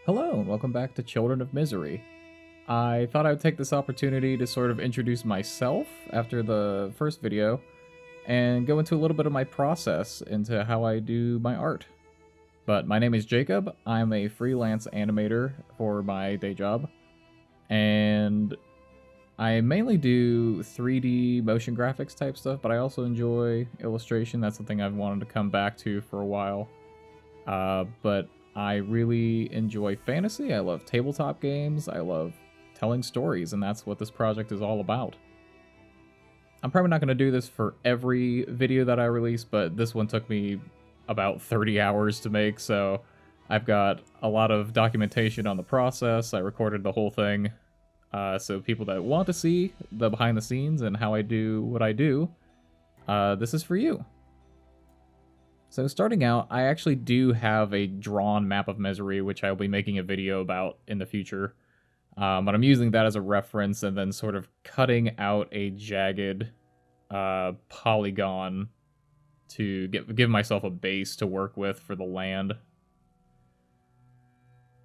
Hello, and welcome back to Children of Misery. I thought I would take this opportunity to sort of introduce myself after the first video and go into a little bit of my process into how I do my art. But my name is Jacob. I'm a freelance animator for my day job, and I mainly do 3D motion graphics type stuff, but I also enjoy illustration. That's something I've wanted to come back to for a while. But I really enjoy fantasy. I love tabletop games. I love telling stories, and that's what this project is all about. I'm probably not going to do this for every video that I release, but this one took me about 30 hours to make, so I've got a lot of documentation on the process. I recorded the whole thing, so people that want to see the behind the scenes and how I do what I do, this is for you. So starting out, I actually do have a drawn map of Misery, which I'll be making a video about in the future. But I'm using that as a reference and then sort of cutting out a jagged polygon to give myself a base to work with for the land.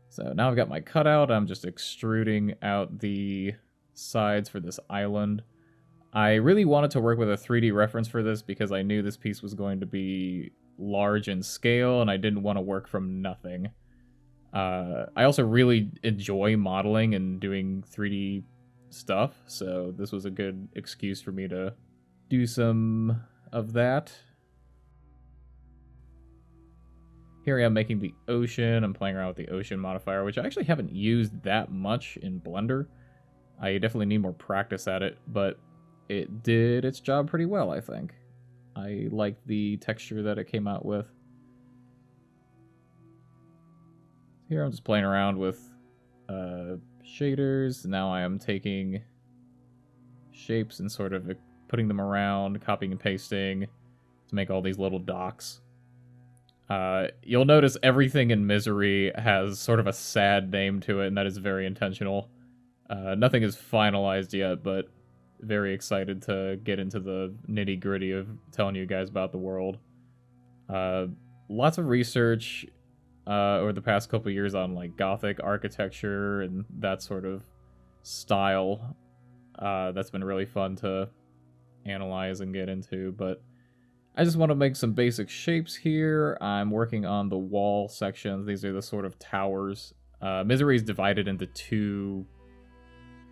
So now I've got my cutout. I'm just extruding out the sides for this island. I really wanted to work with a 3D reference for this because I knew this piece was going to be large in scale, and I didn't want to work from nothing. I also really enjoy modeling and doing 3D stuff, so this was a good excuse for me to do some of that. Here I am making the ocean. I'm playing around with the ocean modifier, which I actually haven't used that much in Blender. I definitely need more practice at it, but it did its job pretty well, I think. I like the texture that it came out with. Here I'm just playing around with shaders. Now I am taking shapes and sort of putting them around, copying and pasting to make all these little docks. You'll notice everything in Misery has sort of a sad name to it, and that is very intentional. Nothing is finalized yet, but very excited to get into the nitty-gritty of telling you guys about the world. Lots of research over the past couple years on like Gothic architecture and that sort of style. That's been really fun to analyze and get into, but I just want to make some basic shapes here. I'm working on the wall sections. These are the sort of towers. Misery is divided into two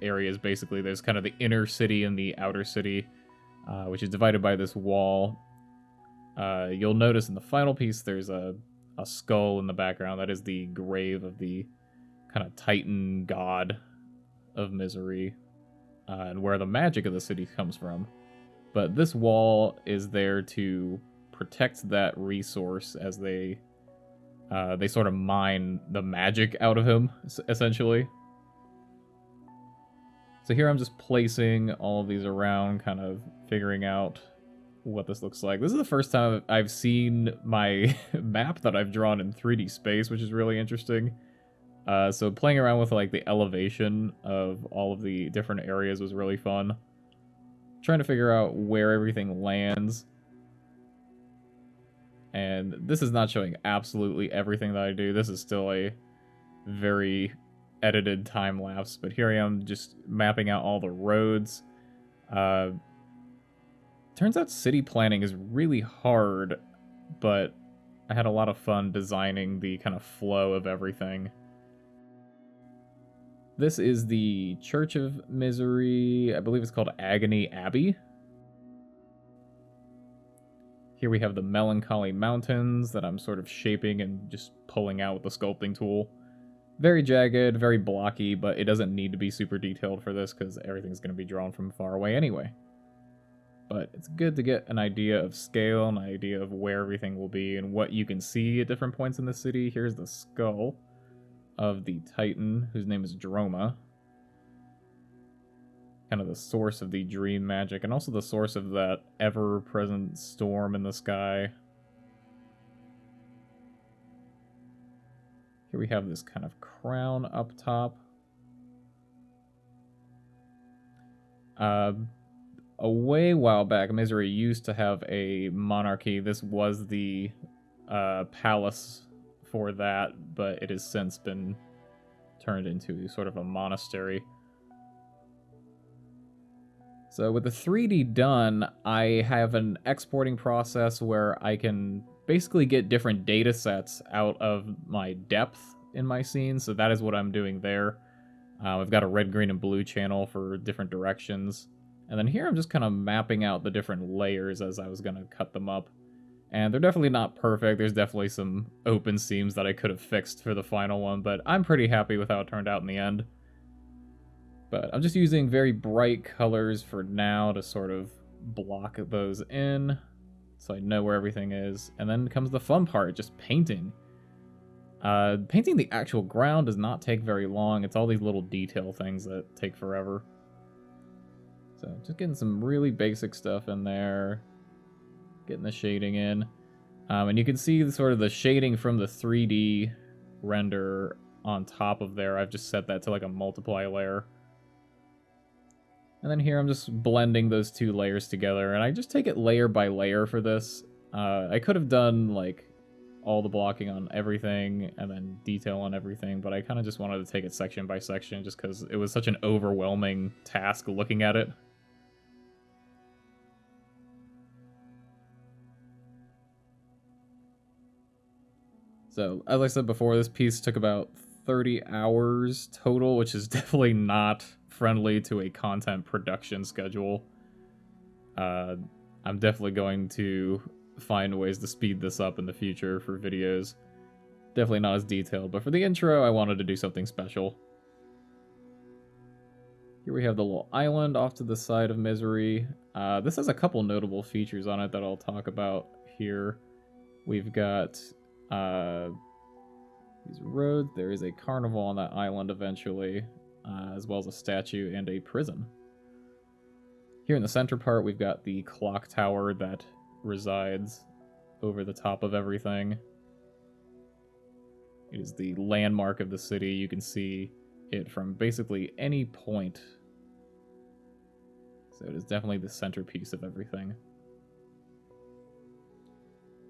areas, basically. There's kind of the inner city and the outer city, which is divided by this wall. You'll notice in the final piece there's a skull in the background. That is the grave of the kind of Titan god of Misery, and where the magic of the city comes from. But this wall is there to protect that resource as they sort of mine the magic out of him, essentially. So here I'm just placing all of these around, kind of figuring out what this looks like. This is the first time I've seen my map that I've drawn in 3D space, which is really interesting. So playing around with like the elevation of all of the different areas was really fun. Trying to figure out where everything lands. And this is not showing absolutely everything that I do. This is still a very edited time lapse, but here I am just mapping out all the roads. Turns out city planning is really hard, but I had a lot of fun designing the kind of flow of everything. This is the Church of Misery. I believe it's called Agony Abbey. Here we have the Melancholy Mountains that I'm sort of shaping and just pulling out with the sculpting tool. Very jagged, very blocky, but it doesn't need to be super detailed for this because everything's going to be drawn from far away anyway. But it's good to get an idea of scale, an idea of where everything will be and what you can see at different points in the city. Here's the skull of the Titan, whose name is Droma. Kind of the source of the dream magic, and also the source of that ever-present storm in the sky. Here we have this kind of crown up top. A while back, Misery used to have a monarchy. This was the palace for that, but it has since been turned into sort of a monastery. So with the 3D done, I have an exporting process where I can basically get different data sets out of my depth in my scene, so that is what I'm doing there. I've got a red, green, and blue channel for different directions. And then here I'm just kind of mapping out the different layers as I was going to cut them up. And they're definitely not perfect. There's definitely some open seams that I could have fixed for the final one, but I'm pretty happy with how it turned out in the end. But I'm just using very bright colors for now to sort of block those in, so I know where everything is. And then comes the fun part, just painting. Painting the actual ground does not take very long. It's all these little detail things that take forever. So just getting some really basic stuff in there. Getting the shading in. And you can see sort of the shading from the 3D render on top of there. I've just set that to like a multiply layer. And then here I'm just blending those two layers together. And I just take it layer by layer for this. I could have done like all the blocking on everything and then detail on everything, but I kind of just wanted to take it section by section just because it was such an overwhelming task looking at it. So, as I said before, this piece took about 30 hours total, which is definitely not friendly to a content production schedule. I'm definitely going to find ways to speed this up in the future for videos. Definitely not as detailed, but for the intro, I wanted to do something special. Here we have the little island off to the side of Misery. This has a couple notable features on it that I'll talk about here. We've got these roads. There is a carnival on that island eventually, as well as a statue and a prison. Here in the center part, we've got the clock tower that resides over the top of everything. It is the landmark of the city. You can see it from basically any point. So it is definitely the centerpiece of everything.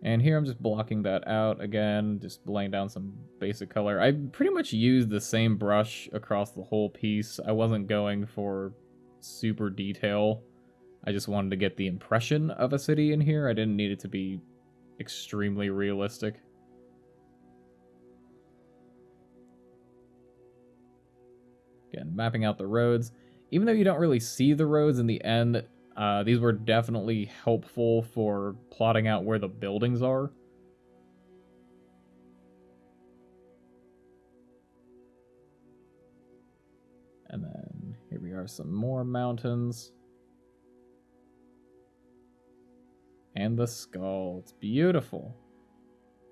And here I'm just blocking that out again, just laying down some basic color. I pretty much used the same brush across the whole piece. I wasn't going for super detail. I just wanted to get the impression of a city in here. I didn't need it to be extremely realistic. Again, mapping out the roads. Even though you don't really see the roads in the end, these were definitely helpful for plotting out where the buildings are. And then here we are, some more mountains. And the skull. It's beautiful.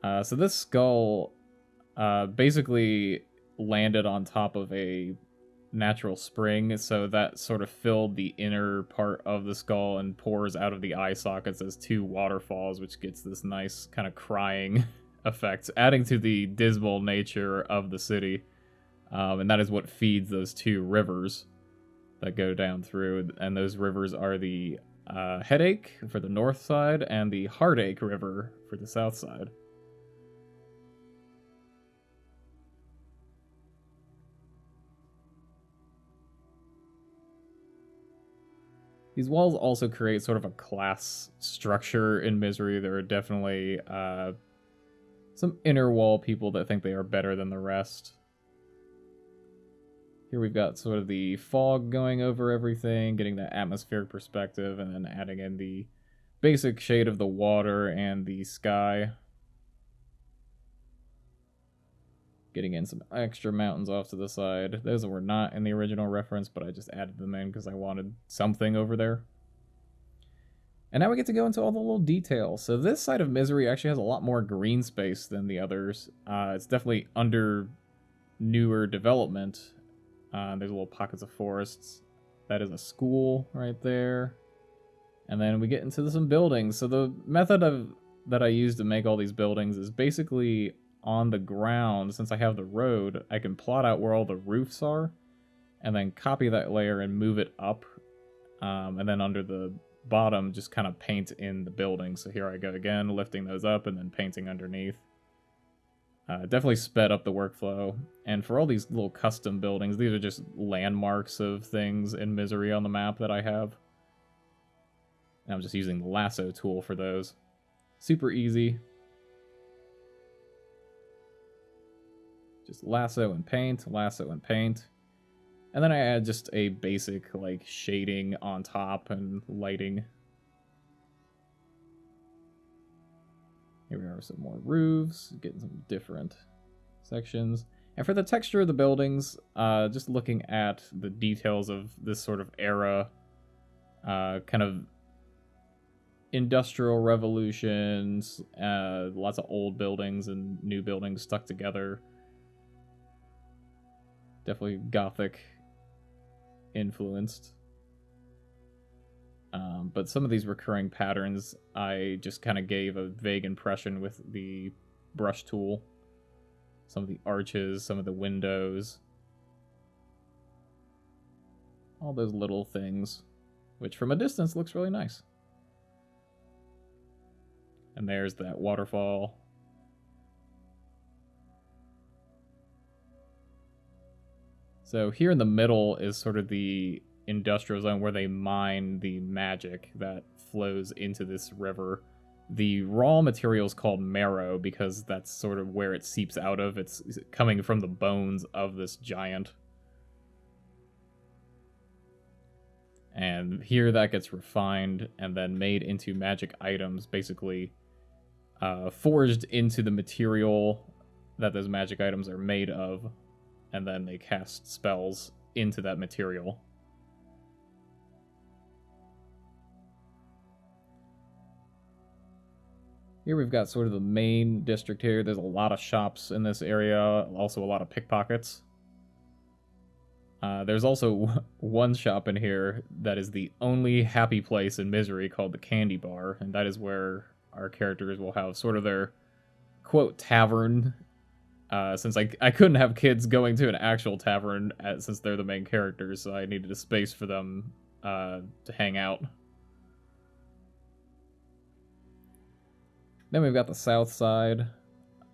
So this skull basically landed on top of a natural spring, so that sort of filled the inner part of the skull and pours out of the eye sockets as two waterfalls, which gets this nice kind of crying effect, adding to the dismal nature of the city. And that is what feeds those two rivers that go down through, and those rivers are the Headache for the north side and the Heartache River for the south side. These walls also create sort of a class structure in Misery. There are definitely some inner wall people that think they are better than the rest. Here we've got sort of the fog going over everything, getting that atmospheric perspective, and then adding in the basic shade of the water and the sky. Getting in some extra mountains off to the side. Those were not in the original reference, but I just added them in because I wanted something over there. And now we get to go into all the little details. So this side of Misery actually has a lot more green space than the others. It's definitely under newer development. There's little pockets of forests. That is a school right there. And then we get into some buildings. So the method that I use to make all these buildings is basically on the ground. Since I have the road, I can plot out where all the roofs are and then copy that layer and move it up. And then under the bottom, just kind of paint in the building. So here I go again, lifting those up and then painting underneath. Definitely sped up the workflow. And for all these little custom buildings, these are just landmarks of things in Misery on the map that I have. And I'm just using the lasso tool for those. Super easy. Just lasso and paint, lasso and paint. And then I add just a basic, like, shading on top and lighting. Here we are, some more roofs, getting some different sections. And for the texture of the buildings, just looking at the details of this sort of era, kind of industrial revolutions, lots of old buildings and new buildings stuck together. Definitely Gothic influenced. But some of these recurring patterns, I just kind of gave a vague impression with the brush tool. Some of the arches, some of the windows. All those little things, which from a distance looks really nice. And there's that waterfall. So here in the middle is sort of the industrial zone where they mine the magic that flows into this river. The raw material is called marrow because that's sort of where it seeps out of. It's coming from the bones of this giant. And here that gets refined and then made into magic items, basically forged into the material that those magic items are made of, and then they cast spells into that material. Here we've got sort of the main district here. There's a lot of shops in this area, also a lot of pickpockets. There's also one shop in here that is the only happy place in Misery, called the Candy Bar, and that is where our characters will have sort of their, quote, tavern, since I couldn't have kids going to an actual tavern since they're the main characters, so I needed a space for them to hang out. Then we've got the south side.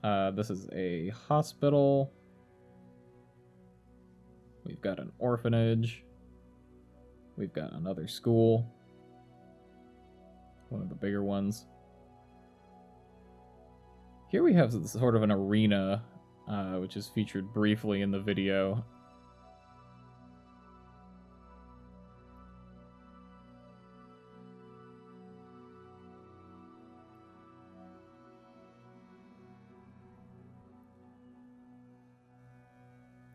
This is a hospital. We've got an orphanage. We've got another school. One of the bigger ones. Here we have sort of an arena, which is featured briefly in the video.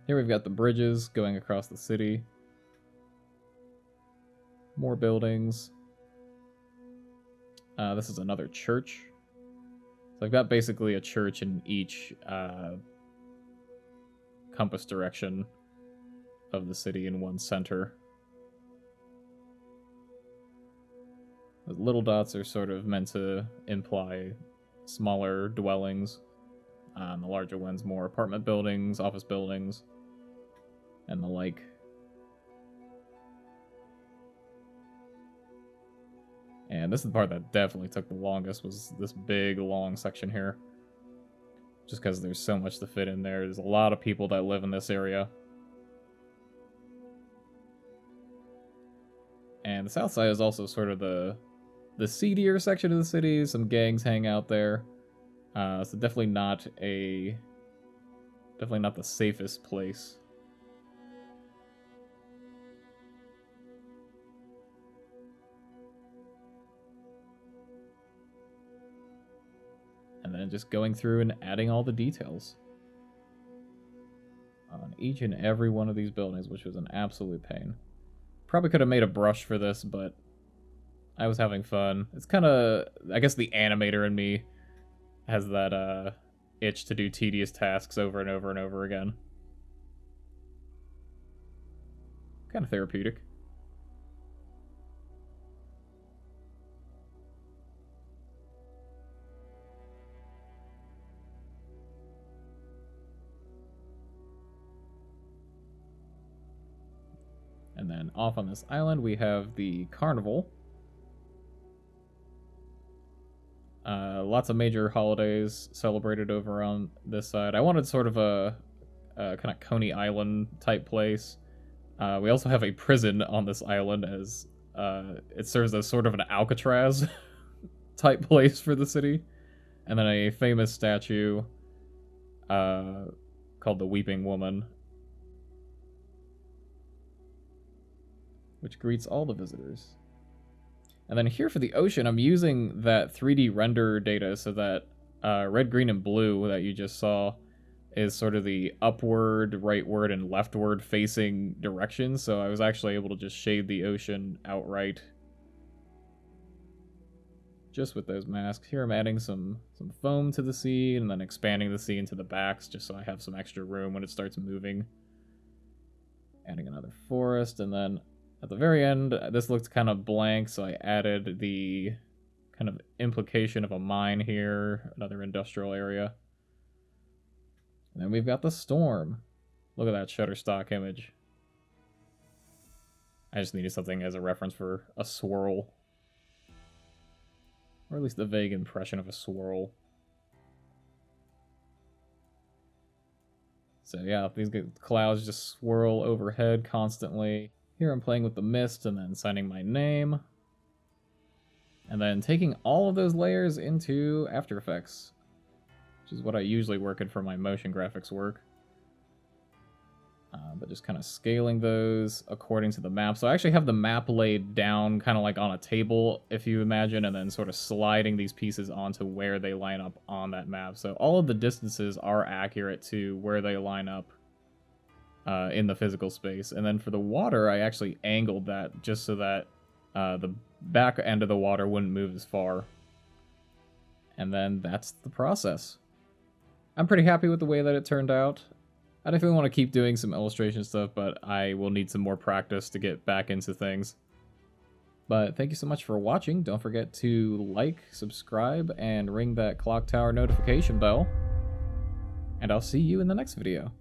Here we've got the bridges going across the city. More buildings. This is another church. So I've got basically a church in each compass direction of the city in one center. The little dots are sort of meant to imply smaller dwellings. The larger ones more apartment buildings, office buildings, and the like. And this is the part that definitely took the longest, was this big, long section here. Just because there's so much to fit in there. There's a lot of people that live in this area. And the south side is also sort of the seedier section of the city. Some gangs hang out there. So definitely not the safest place. And then just going through and adding all the details on each and every one of these buildings, which was an absolute pain. Probably could have made a brush for this, but I was having fun. It's kind of, I guess the animator in me has that itch to do tedious tasks over and over and over again. Kind of therapeutic. And then off on this island, we have the carnival. lots of major holidays celebrated over on this side. I wanted sort of a kind of Coney Island type place. We also have a prison on this island, as it serves as sort of an Alcatraz type place for the city. And then a famous statue called the Weeping Woman, which greets all the visitors. And then here for the ocean, I'm using that 3D render data so that red, green, and blue that you just saw is sort of the upward, rightward, and leftward facing directions. So I was actually able to just shade the ocean outright just with those masks. Here I'm adding some foam to the sea and then expanding the sea into the backs just so I have some extra room when it starts moving. Adding another forest, and then at the very end, this looked kind of blank, so I added the kind of implication of a mine here, another industrial area. And then we've got the storm. Look at that Shutterstock image. I just needed something as a reference for a swirl. Or at least the vague impression of a swirl. So yeah, these clouds just swirl overhead constantly. Here I'm playing with the mist and then signing my name. And then taking all of those layers into After Effects, which is what I usually work in for my motion graphics work. But just kind of scaling those according to the map. So I actually have the map laid down kind of like on a table, if you imagine, and then sort of sliding these pieces onto where they line up on that map. So all of the distances are accurate to where they line up in the physical space. And then for the water, I actually angled that just so that the back end of the water wouldn't move as far. And then that's the process. I'm pretty happy with the way that it turned out. I definitely want to keep doing some illustration stuff, but I will need some more practice to get back into things. But thank you so much for watching. Don't forget to like, subscribe, and ring that clock tower notification bell. And I'll see you in the next video.